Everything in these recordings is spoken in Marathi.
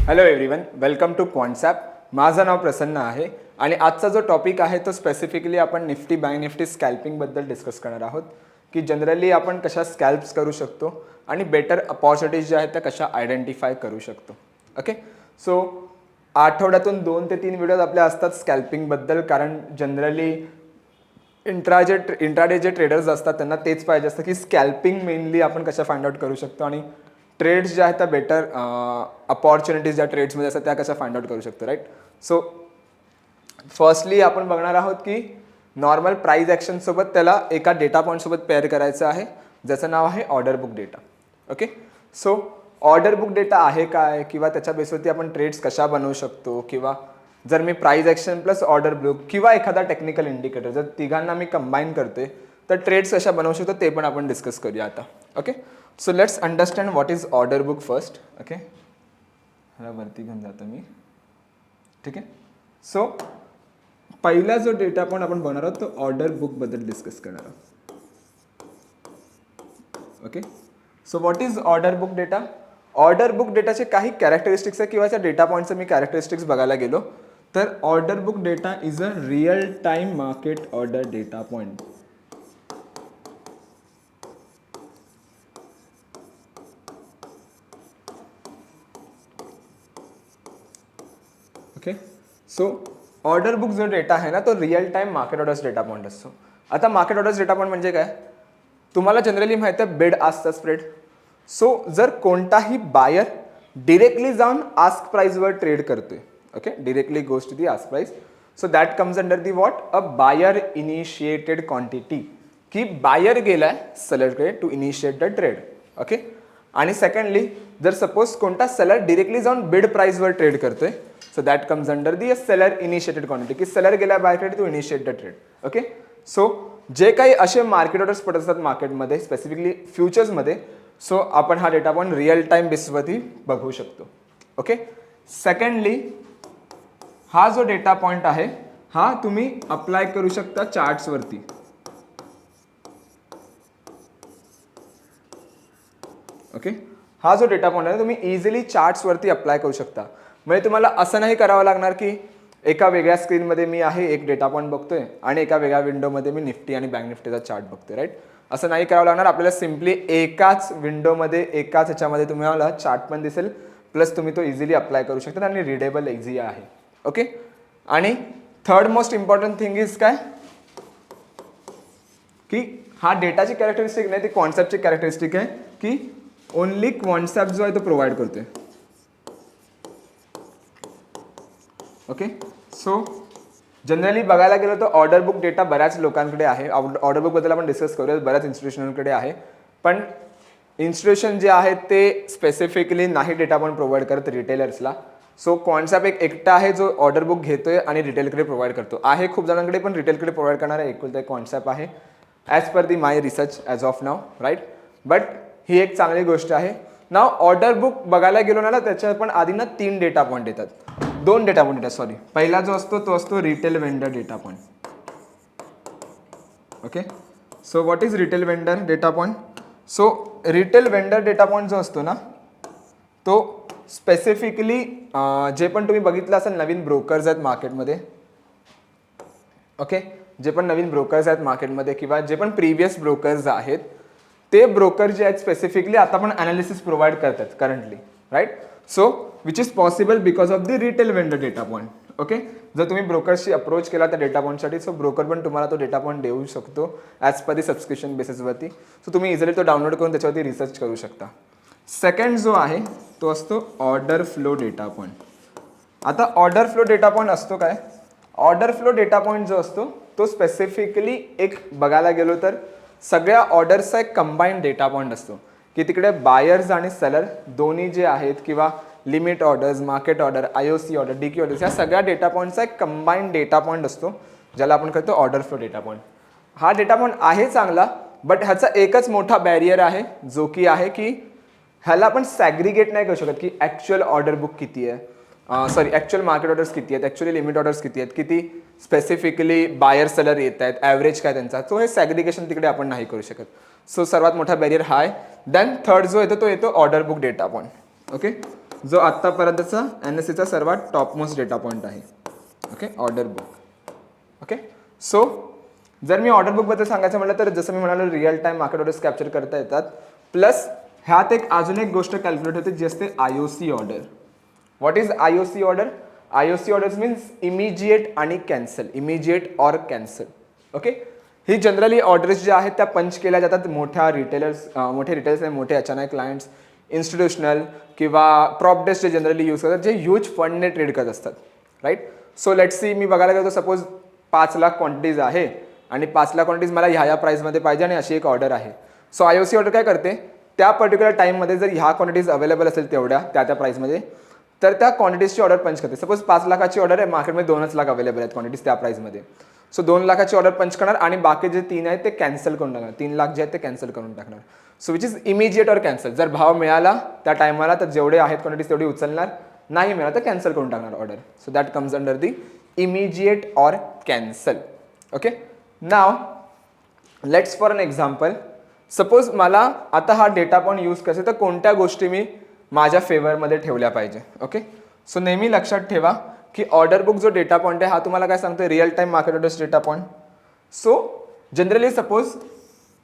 Hello everyone, welcome to Quantsapp. माझं नाव प्रसन्न आहे आणि आजचा जो टॉपिक आहे तो स्पेसिफिकली आपण निफ्टी बँक निफ्टी स्कॅल्पिंगबद्दल डिस्कस करणार आहोत की जनरली आपण कशा स्कॅल्प्स करू शकतो आणि बेटर अपॉर्च्युनिटीज ज्या आहेत त्या कशा आयडेंटिफाय करू शकतो. ओके, सो आठवड्यातून 2 ते 3 व्हिडिओज आपल्या असतात स्कॅल्पिंगबद्दल, कारण जनरली इंट्राडे जे ट्रेडर्स असतात त्यांना तेच पाहिजे असतं की स्कॅल्पिंग मेनली आपण कशा फाइंड आउट करू शकतो आणि ट्रेड्स ज्या आहेत त्या बेटर अपॉर्च्युनिटीज ज्या ट्रेड्समध्ये असतात त्या कशा फाइंड आउट करू शकतो. राईट, सो फर्स्टली आपण बघणार आहोत की नॉर्मल प्राइस ॲक्शनसोबत त्याला एका डेटा पॉईंटसोबत पेअर करायचं आहे ज्याचं नाव आहे order book data. Okay, so order book data आहे काय किंवा त्याच्या बेसवरती आपण ट्रेड्स कशा बनवू शकतो, किंवा जर मी price action plus order book किंवा एखादा टेक्निकल इंडिकेटर जर तिघांना मी कंबाईन करते तर ट्रेड्स कशा बनवू शकतो ते पण आपण डिस्कस करूया आता. Okay, so let's understand what is order book first. Okay, ह्याला वरती घेऊन जातो मी. ठीक आहे, सो पहिला जो डेटा पॉईंट आपण बनवणार आहोत तो ऑर्डर बुकबद्दल डिस्कस करणार आहोत. Okay, so what is order book data. Order book डेटाचे काही कॅरेक्टरिस्टिक्स आहे किंवा त्या डेटा पॉईंटचं मी कॅरेक्टरिस्टिक्स बघायला गेलो तर order book data is a real time market order data point. Okay, so order book जो डेटा आहे ना तो real time market orders data point असतो. आता मार्केट ऑर्डर्स डेटा पॉईंट म्हणजे काय, तुम्हाला जनरली माहिती आहे बिड आस्कचा स्प्रेड. सो जर कोणताही बायर डिरेक्टली जाऊन आस्क प्राइसवर ट्रेड करतोय, okay, directly goes to the ask price, so that comes under the what, a buyer initiated quantity, की बायर गेलाय सेलरकडे to initiate the trade. Okay, आणि सेकंडली जर सपोज कोणता सेलर डिरेक्टली जाऊन बिड प्राइसवर ट्रेड करतोय, so that comes under the seller initiated quantity, की सेलर गेला बायरकडे to initiate the trade. Okay, so जे काही असे मार्केट ऑर्डर्स पडत असतात मार्केटमध्ये स्पेसिफिकली फ्युचर्समध्ये, सो आपण हा डेटा पॉईंट रिअल टाइम बेसवरती बघू शकतो. ओके, सेकंडली हा जो डेटा पॉईंट आहे हा तुम्ही अप्लाय करू शकता चार्ट्सवरती. ओके, हा जो डेटा पॉईंट आहे तुम्ही इझिली चार्ट्सवरती अप्लाय करू शकता. म्हणजे तुम्हाला असं नाही करावं लागणार की एका वेगळ्या स्क्रीनमध्ये मी आहे एक डेटा पॉईंट बघतोय आणि एका वेगळ्या विंडोमध्ये मी निफ्टी आणि बँक निफ्टीचा चार्ट बघतोय. राईट, असं नाही करावं लागणार. आपल्याला सिम्पली एकाच विंडोमध्ये एकाच ह्याच्यामध्ये तुम्हाला चार्ट पण दिसेल, प्लस तुम्ही तो इझिली अप्लाय करू शकता आणि रिडेबल इझी आहे. ओके, आणि third most important thing is काय की हा डेटाची कॅरेक्टरिस्टिक नाही ती कॉन्सेप्टची कॅरेक्टरिस्टिक आहे की ओनली कॉन्सेप्ट जो आहे तो प्रोव्हाइड करतोय. ओके, सो जनरली बघायला गेलो तर ऑर्डर बुक डेटा बऱ्याच लोकांकडे आहे. ऑर्डर बुकबद्दल आपण डिस्कस करूया, बऱ्याच इन्स्टिट्यूशनकडे आहे, पण इन्स्टिट्यूशन जे आहेत ते स्पेसिफिकली नाही डेटा पण प्रोव्हाइड करत रिटेलर्सला. सो कॉन्सेप्ट एक एकटा आहे जो ऑर्डर बुक घेतोय आणि रिटेलकडे प्रोव्हाइड करतो आहे. खूप जणांकडे पण रिटेलकडे प्रोव्हाइड करणारा एकुलता एक कॉन्सेप्ट आहे as per the my research as of now. Right, but ही एक चांगली गोष्ट आहे. नाव ऑर्डर बुक बघायला गेलो ना त्याच्यात पण आधी ना 3 डेटा पॉईंट येतात, 2 डेटा पॉईंट येतात. सॉरी, पहिला जो असतो तो असतो retail vendor data point. Okay, so what is retail vendor data point. So retail vendor data point जो असतो ना तो स्पेसिफिकली जे पण तुम्ही बघितलं असेल नवीन ब्रोकर्स आहेत मार्केटमध्ये. ओके, जे पण नवीन ब्रोकर्स आहेत मार्केटमध्ये किंवा जे पण प्रिव्हियस ब्रोकर्स आहेत ते ब्रोकर जे आहेत स्पेसिफिकली आता पण अनालिसिस प्रोव्हाइड करतात currently. Right, so which is possible because of the retail vendor data point. Okay, जर तुम्ही ब्रोकर्सशी अप्रोच केला त्या डेटा पॉईंटसाठी, सो ब्रोकर पण तुम्हाला तो डेटा पॉईंट देऊ शकतो ॲज पर दी सबस्क्रिप्शन बेसिसवरती. सो तुम्ही इझिली तो डाउनलोड करून त्याच्यावरती रिसर्च करू शकता. सेकंड जो आहे तो असतो ऑर्डर फ्लो डेटा पॉईंट. आता ऑर्डर फ्लो डेटा पॉईंट असतो काय, ऑर्डर फ्लो डेटा पॉईंट जो असतो तो स्पेसिफिकली एक बघायला गेलो तर सगळ्या ऑर्डर्सचा एक कंबाईंड डेटा पॉईंट असतो की तिकडे बायर्स आणि सेलर दोन्ही जे आहेत किंवा limit orders, market order, IOC order, DQ orders या सगळ्या डेटा पॉईंटचा एक कंबाईंड डेटा पॉईंट असतो ज्याला आपण करतो ऑर्डर फ्लो डेटा पॉईंट. हा डेटा पॉईंट आहे चांगला, बट ह्याचा एकच मोठा बॅरियर आहे जो की आहे की ह्याला आपण सॅग्रिगेट नाही करू शकत की ॲक्च्युअल ऑर्डर बुक किती आहे, सॉरी ॲक्च्युअल मार्केट ऑर्डर्स किती आहेत, ॲक्च्युअली लिमिट ऑर्डर्स किती आहेत, किती स्पेसिफिकली बायर सेलर येत आहेत, ॲव्हरेज काय त्यांचा, तो हे सॅग्रिगेशन तिकडे आपण नाही करू शकत. सो सर्वात मोठा बॅरियर हा आहे. देन थर्ड जो येतो तो येतो order book data point. Okay, जो आत्तापर्यंतचा NSEचा सर्वात टॉपमोस्ट डेटा पॉईंट आहे. Okay, order book. Okay, so जर मी ऑर्डर बुकबद्दल सांगायचं म्हटलं तर जसं मी म्हणालो real time market orders capture करता येतात. प्लस ह्यात अजून एक गोष्ट कॅल्क्युलेट होते जी असते IOC order. What is IOC order? IOC orders means immediate आणि cancel, immediate or cancel. Okay, ही जनरली ऑर्डर्स ज्या आहेत त्या पंच केल्या जातात मोठे रिटेलर्स आणि मोठे अचानक क्लायंट्स, इन्स्टिट्यूशनल किंवा प्रॉप डेस्क जे जनरली यूज करतात, जे ह्यूज फंडने ट्रेड करत असतात. राईट, सो लेट्स सी मी बघायला गेलो सपोज 5 लाख क्वांटिटीज आहे आणि 5 लाख क्वांटिटीज मला ह्या प्राईसमध्ये पाहिजे आणि अशी एक ऑर्डर आहे. सो IOC ऑर्डर काय करते, त्या पर्टिक्युलर टाईममध्ये जर ह्या क्वांटिटीज अवेलेबल असेल तेवढ्या त्या प्राईसमध्ये, तर त्या क्वांटिटीजची ऑर्डर पंच करते. सपोज 5 लाखाची ऑर्डर आहे, मार्केटमध्ये 2च लाख अवेलेबल आहेत क्वांटिटीज त्या प्राईसमध्ये. सो 2 लाखाची ऑर्डर पंच करणार आणि बाकी जे 3 आहेत ते कॅन्सल करून टाकणार. 3 लाख जे आहेत ते कॅन्सल करून टाकणार. So which is immediate or cancel. जर भाव मिळाला त्या टायमाला तर जेवढे आहेत क्वांटिटीज तेवढी उचलणार, नाही मिळाला तर कॅन्सल करून टाकणार order. So that comes under the immediate or cancel. Okay, now let's for an example. Suppose मला आता हा डेटा पॉईंट यूज करायचा तर कोणत्या गोष्टी मी माझ्या फेवरमध्ये ठेवल्या पाहिजे. ओके, सो नेहमी लक्षात ठेवा की ऑर्डर बुक जो डेटा पॉईंट आहे हा तुम्हाला काय सांगतो, real time market orders data point. So generally suppose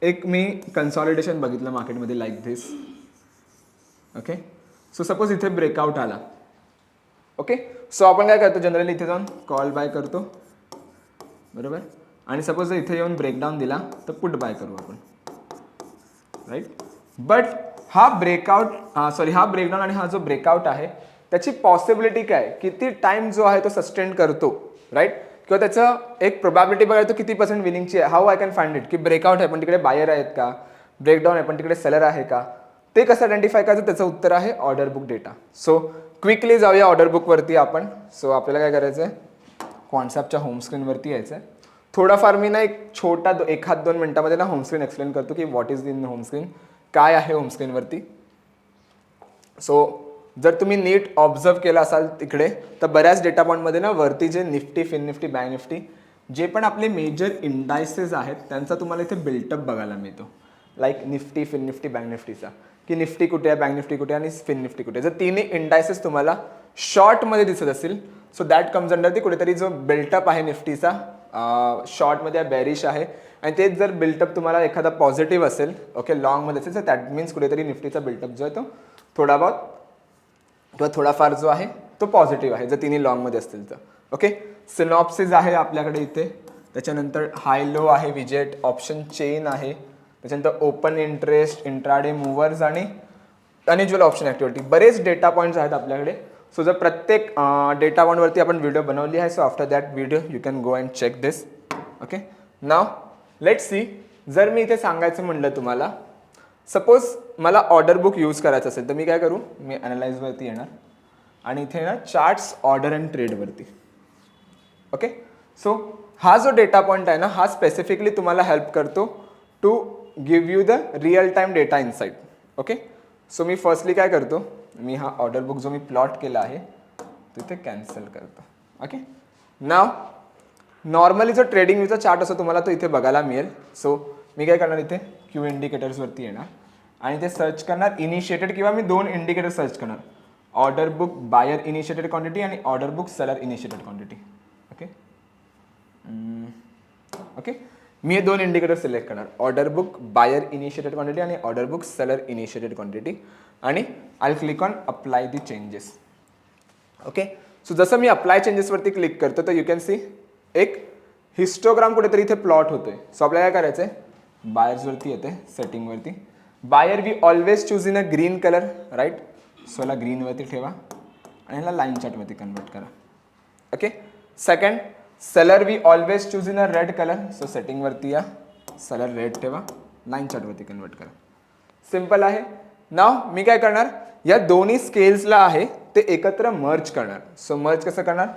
एक मी कन्सॉलिडेशन बघितलं मार्केटमध्ये like this. Okay, so suppose इथे ब्रेकआउट आला. ओके, सो आपण काय करतो जनरली इथे जाऊन कॉल बाय करतो, बरोबर, आणि सपोज जर इथे येऊन ब्रेकडाऊन दिला तर पुट बाय करू आपण. राईट, बट हा ब्रेकडाऊन आणि हा जो ब्रेकआउट आहे त्याची पॉसिबिलिटी काय, किती टाइम जो आहे तो सस्टेन करतो. राईट, किंवा त्याचं एक प्रोबॅबिलिटी बघायला किती % विनिंगची आहे. How I can find it, की ब्रेकआउट आहे पण तिकडे बायर आहेत का, ब्रेकडाऊन आहे पण तिकडे सेलर आहे का, ते कसं आयडेंटिफाय करायचं, त्याचं उत्तर आहे order book data. So quickly जाऊया ऑर्डर बुकवरती आपण. सो आपल्याला काय करायचं आहे, कॉन्सेप्टच्या होम स्क्रीनवरती यायचं आहे. थोडाफार मी ना एक छोटा 1-2 मिनिटामध्ये ना होम स्क्रीन एक्सप्लेन करतो की what is in home screen, काय आहे होम स्क्रीनवरती. सो जर तुम्ही नीट ऑब्झर्व केला असाल तिकडे तर बऱ्याच डेटा पॉईंटमध्ये ना वरती जे Nifty, fin Nifty, Bank Nifty जे पण आपले मेजर इंडायसेस आहेत त्यांचा तुम्हाला इथे बिल्टअप बघायला मिळतो. Like Nifty, fin Nifty, bank निफ्टीचा, की निफ्टी कुठे आहे, बँक निफ्टी कुठे आहे आणि फिन निफ्टी कुठे आहे. जर तिन्ही इंडायसेस तुम्हाला शॉर्टमध्ये दिसत असतील सो दॅट कम्स अंडर ती कुठेतरी जो बिल्टअप आहे निफ्टीचा शॉर्टमध्ये बेरिश आहे, आणि तेच जर बिल्टअप तुम्हाला एखादा पॉझिटिव्ह असेल, ओके, लॉंगमध्ये असेल, तर दॅट मीन्स कुठेतरी निफ्टीचा बिल्टअप जो आहे तो थोडा बहुत किंवा थोडाफार जो आहे तो पॉझिटिव्ह आहे जर तिन्ही लॉंगमध्ये असतील तर. ओके, सिनॉप्सिस आहे आपल्याकडे इथे, त्याच्यानंतर हाय लो आहे, विजेट ऑप्शन चेन आहे, त्याच्यानंतर ओपन इंटरेस्ट, इंट्राडे मूव्हर्स आणि अनयुज्युअल ऑप्शन ॲक्टिव्हिटी, बरेच डेटा पॉईंट्स आहेत आपल्याकडे. सो जर प्रत्येक डेटा पॉईंटवरती आपण व्हिडिओ बनवली आहे. So after that video you can go and check this. Okay, now let's see. जर मी इथे सांगायचं म्हणलं तुम्हाला, सपोज मला ऑर्डर बुक यूज करायचं असेल तर मी काय करू, मी ॲनालाइजवरती येणार आणि इथे ना चार्ट्स, ऑर्डर अँड ट्रेडवरती. ओके, सो हा जो डेटा पॉईंट आहे ना हा स्पेसिफिकली तुम्हाला हेल्प करतो to give you the real time data insight. Okay, so मी फर्स्टली काय करतो, मी हा ऑर्डर बुक जो मी प्लॉट केला आहे तिथे कॅन्सल करतो. ओके, नाव नॉर्मली जो ट्रेडिंग व्ह्यूचा चार्ट असतो तुम्हाला तो इथे बघायला मिळेल. सो मी काय करणार, इथे क्यू इंडिकेटर्सवरती येणार आणि ते सर्च करणार इनिशिएटेड, किंवा मी 2 इंडिकेटर सर्च करणार, order book buyer initiated quantity आणि order book seller initiated quantity. Okay, okay, मी हे 2 इंडिकेटर सिलेक्ट करणार, order book buyer initiated quantity आणि order book seller initiated quantity, आणि I click on apply the changes. Okay, so जसं मी अप्लाय चेंजेसवरती क्लिक करतो तर यू कॅन सी एक हिस्टोग्राम कुठेतरी इथे प्लॉट होतोय. सो आपल्याला काय करायचं आहे, बायर्सवरती येते, सेटिंगवरती, buyer we always choose in a green colour. Right, so याला ग्रीनवरती ठेवा आणि ह्याला लाईन चार्टवरती कन्वर्ट करा. Okay, second, seller we always choose in a red colour. So सेटिंगवरती या, सेलर रेड ठेवा, लाईन चार्टवरती कन्वर्ट करा. सिम्पल आहे. नाव मी काय करणार, या दोन्ही स्केल्सला आहे ते एकत्र मर्ज करणार. सो मर्ज कसं करणार,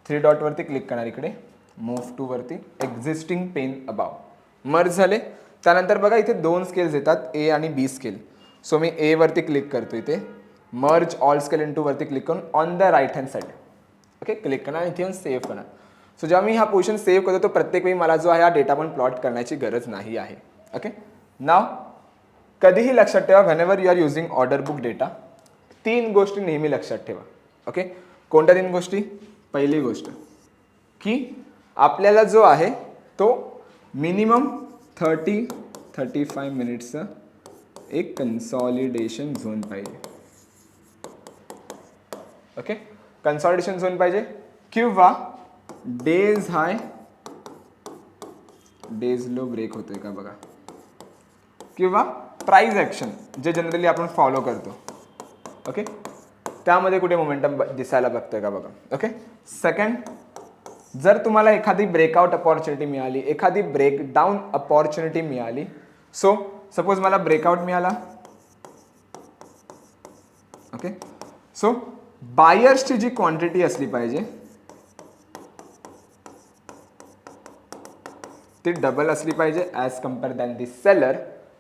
3 डॉटवरती क्लिक करणार, इकडे मूव्ह टू वरती, एक्झिस्टिंग पेन अबाव, मर्ज झाले. त्यानंतर बघा इथे 2 स्केल्स येतात, ए आणि बी स्केल. सो मी ए वरती क्लिक करतो, इथे मर्ज ऑल स्केल इंटू वरती क्लिक करून on the right hand side. Okay, click करणार, इथे येऊन सेव्ह करणार. सो जेव्हा मी हा पोझिशन सेव्ह करतो तो प्रत्येक वेळी मला जो आहे हा डेटा पण प्लॉट करण्याची गरज नाही आहे. ओके, नाव कधीही लक्षात ठेवा, whenever you are using order book data, तीन गोष्टी नेहमी लक्षात ठेवा. ओके, कोणत्या तीन गोष्टी? पहिली गोष्ट की आपल्याला जो आहे तो मिनिमम 30-35 मिनिट्सचं एक कन्सॉलिडेशन झोन पाहिजे. ओके, कन्सॉलिडेशन झोन पाहिजे किंवा डेज हाय डेज लो ब्रेक होतोय का बघा, किंवा प्राइस ॲक्शन जे जनरली आपण फॉलो करतो. ओके, त्यामध्ये कुठे मोमेंटम दिसायला बघतोय का बघा. ओके, सेकंड, जर तुम्हाला एखादी ब्रेकआउट अपॉर्च्युनिटी मिळाली, एखादी ब्रेकडाऊन अपॉर्च्युनिटी मिळाली, सो सपोज मला ब्रेकआउट मिळाला. ओके, सो बायर्सची जी क्वांटिटी असली पाहिजे ती डबल असली पाहिजे ॲज कम्पेअर दॅन दी सेलर.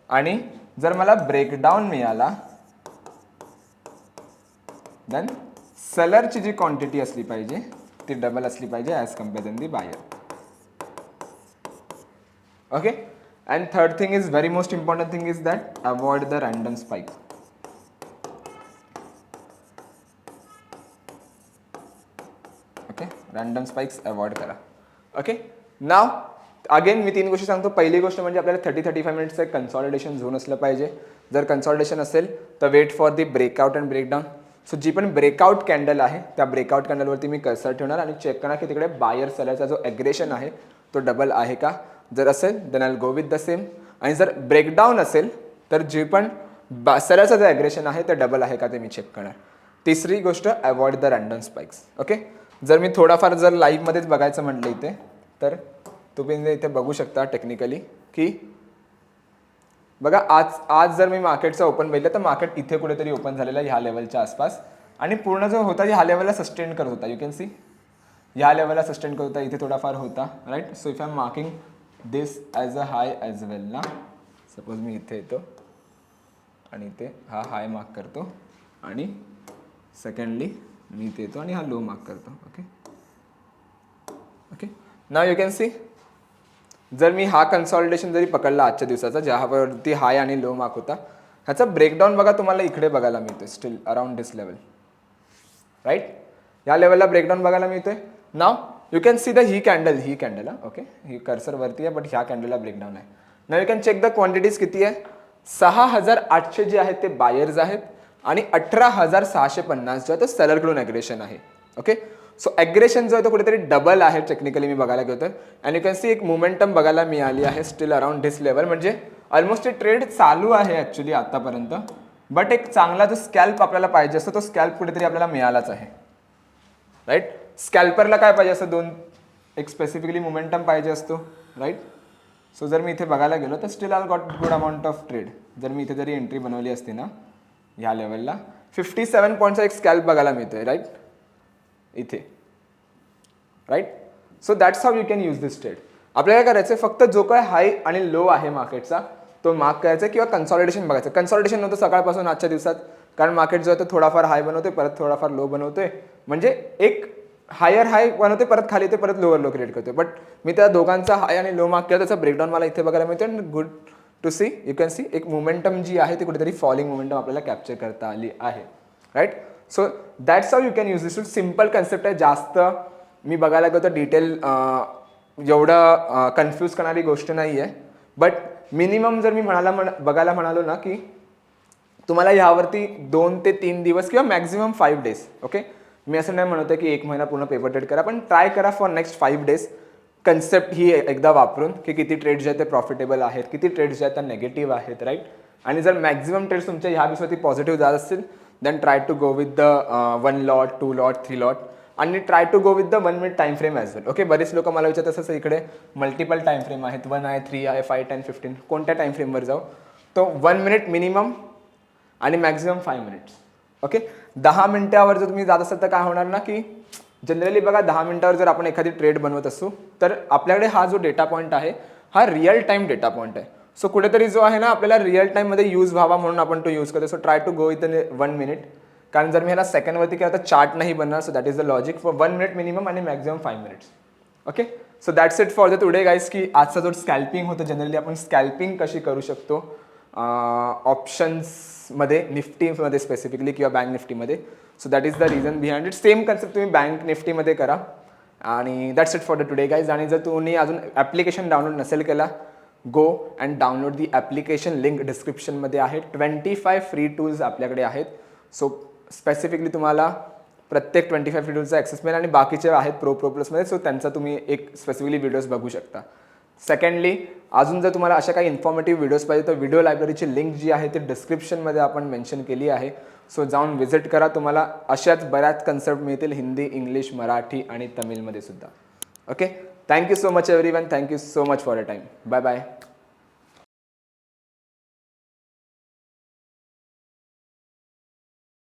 आणि जर मला ब्रेकडाऊन मिळाला देन सेलरची जी क्वांटिटी असली पाहिजे ती डबल असली पाहिजे as compare than the buyer. Okay, and third thing is very most important thing is that avoid the random spike. Okay, random spikes avoid करा. ओके, नाव अगेन मी तीन गोष्टी सांगतो. पहिली गोष्ट म्हणजे आपल्याला 30-35 मिनिट्सचं कन्सॉलिडेशन झोन असलं पाहिजे. जर कन्सॉलिडेशन असेल तर wait for the breakout and breakdown. So जी पण ब्रेकआउट कॅन्डल आहे त्या ब्रेकआउट कॅन्डलवरती मी कर्सर ठेवणार आणि चेक करणार की तिकडे बायर सेलरचा जो ॲग्रेशन आहे तो डबल आहे का. जर असेल then I will go with the same. आणि जर ब्रेकडाऊन असेल तर जे पण सेलरचं जे ॲग्रेशन आहे ते डबल आहे का ते मी चेक करणार. तिसरी गोष्ट avoid the random spikes. Okay, जर मी थोडाफार जर लाईव्हमध्येच बघायचं म्हटलं इथे तर तुम्ही इथे बघू शकता टेक्निकली की बघा आज जर मी मार्केटचं ओपन बघितलं तर मार्केट इथे कुठेतरी ओपन झालेलं ह्या लेवलच्या आसपास आणि पूर्ण जो होता ह्या लेवलला सस्टेन करत होता. यू कॅन सी ह्या लेवलला सस्टेन करत होता, इथे थोडाफार होता. Right, so if I am marking this as a high as well ना, सपोज मी इथे येतो आणि इथे हा हाय मार्क करतो आणि सेकंडली मी इथे येतो आणि हा लो मार्क करतो. Okay okay, now you can C जर मी हा कन्सॉलिडेशन जरी पकडला आजच्या दिवसाचा ज्यावरती हाय आणि लो मार्क होता, ह्याचा ब्रेकडाऊन बघा तुम्हाला इकडे बघायला मिळतोय still around this level. Right, या लेवलला ब्रेकडाऊन बघायला मिळतोय. Now you can see the ही कॅन्डल ओके, ही कर्सर वरती आहे बट ह्या कॅन्डलला ब्रेकडाऊन आहे. Now you can check the quantities किती आहे. 6,800 जे आहेत ते बायर्स आहेत आणि 18,650 जो आहे तो सेलरकडून ॲग्रेशन आहे. ओके, सो ॲग्रेशन जो आहे तो कुठेतरी डबल आहे टेक्निकली मी बघायला गेलो तर. अँड यू कॅन सी एक मोमेंटम बघायला मिळाली आहे स्टील अराउंड धिस लेवल. म्हणजे ऑलमोस्ट ट्रेड चालू आहे ॲक्च्युली आतापर्यंत, बट एक चांगला जो स्कॅल्प आपल्याला पाहिजे असतो तो स्कॅल्प कुठेतरी आपल्याला मिळालाच आहे. राईट, स्कॅल्परला काय पाहिजे असतं एक स्पेसिफिकली मोमेंटम पाहिजे असतो. राईट, सो जर मी इथे बघायला गेलो तर still I got good amount of trade. जर मी इथे जरी एंट्री बनवली असती ना ह्या लेवलला 57 पॉईंटचा एक स्कॅल्प बघायला मिळतोय. राईट इथे. Right, so that's how you can use this trade. आपल्याला काय करायचं फक्त जो काय हाय आणि लो आहे मार्केटचा तो मार्क करायचा किंवा कन्सॉलिडेशन बघायचं. कन्सॉलिडेशन नव्हतं सकाळपासून आजच्या दिवसात, कारण मार्केट जो आहे तो थोडाफार हाय बनवतोय परत थोडाफार लो बनवतोय. म्हणजे एक हायर हाय बनवते परत खाली येते परत लोअर लो क्रिएट करतोय. बट मी त्या दोघांचा हाय आणि लो मार्क केला त्याचा ब्रेकडाऊन मला इथे बघायला मिळतो. And good to see you can see एक मोमेंटम जी आहे ती कुठेतरी फॉलिंग मोमेंटम आपल्याला कॅप्चर करता आली आहे. Right, so that's how you can use this. Simple concept आहे, जास्त मी बघायला गेलो तर डिटेल एवढं कन्फ्यूज करणारी गोष्ट नाही आहे. बट मिनिमम जर मी बघायला म्हणालो ना की तुम्हाला ह्यावरती 2 ते 3 दिवस किंवा मॅक्झिमम 5 डेज. ओके, मी असं नाही म्हणतो की 1 महिना पूर्ण पेपर ट्रेड करा, पण ट्राय करा फॉर नेक्स्ट 5 डेज कन्सेप्ट ही एकदा वापरून की किती ट्रेड्स जे आहेत ते प्रॉफिटेबल आहेत, किती ट्रेड्स जे आहेत त्या नेगेटिव्ह आहेत. राईट, आणि जर मॅक्झिमम ट्रेड्स तुमच्या ह्या दिवसावरती पॉझिटिव्ह जात असतील then try to go with the 1 lot 2 lot 3 lot आणि try to go with the 1 minute time frame as well. Okay, बरेच लोक मला विचारतात तसं इकडे मल्टिपल टाइम फ्रेम आहेत, 1 आहे 3 आहे 5 10 15 कोणत्या टाइम फ्रेमवर जाऊ. तो 1 मिनिट मिनिमम आणि मॅक्झिमम 5 मिनिट्स. ओके, 10 मिनिटावर जर तुम्ही जात असाल तर काय होणार ना की जनरली बघा 10 मिनिटावर जर आपण एखादी ट्रेड बनवत असू तर आपल्याकडे हा जो डेटा पॉईंट आहे हा रिअल टाइम डेटा पॉईंट आहे. सो कुठेतरी जो आहे ना आपल्याला रिअल टाईममध्ये यूज व्हावा म्हणून आपण तो यूज करतो. So try to go with 1 minute, कारण जर मी ह्याला सेकंडवरती केला तर चार्ट नाही बनणार. So that is the logic for 1 minute minimum आणि maximum 5 minutes. Okay, so that's it for the today guys की आजचा जो स्कॅल्पिंग होतं जनरली आपण स्कॅल्पिंग कशी करू शकतो ऑप्शन्समध्ये निफ्टीमध्ये स्पेसिफिकली किंवा बँक निफ्टीमध्ये. So that is the reason behind it. Same concept तुम्ही बँक निफ्टीमध्ये करा. आणि that's it for the today guys. आणि जर तुम्ही अजून ॲप्लिकेशन डाउनलोड नसेल केला, go and download the application. Link डिस्क्रिप्शनमध्ये आहे. 25 फ्री टूल्स आपल्याकडे आहेत. सो स्पेसिफिकली तुम्हाला प्रत्येक 25 फ्री टूल्सचा ॲक्सेस मिळेल आणि बाकीचे आहेत प्रो प्लसमध्ये. सो त्यांचा तुम्ही एक स्पेसिफिकली व्हिडिओज बघू शकता. सेकंडली, अजून जर तुम्हाला अशा काही इन्फॉर्मेटिव्ह व्हिडिओज पाहिजे तर व्हिडिओ लायब्ररीची लिंक जी आहे ती डिस्क्रिप्शनमध्ये आपण मेन्शन केली आहे. सो जाऊन व्हिजिट करा. तुम्हाला अशाच बऱ्याच कन्सेप्ट मिळतील हिंदी, इंग्लिश, मराठी आणि तमिळमध्ये सुद्धा. Okay, thank you so much everyone. Thank you so much for a time. Bye bye.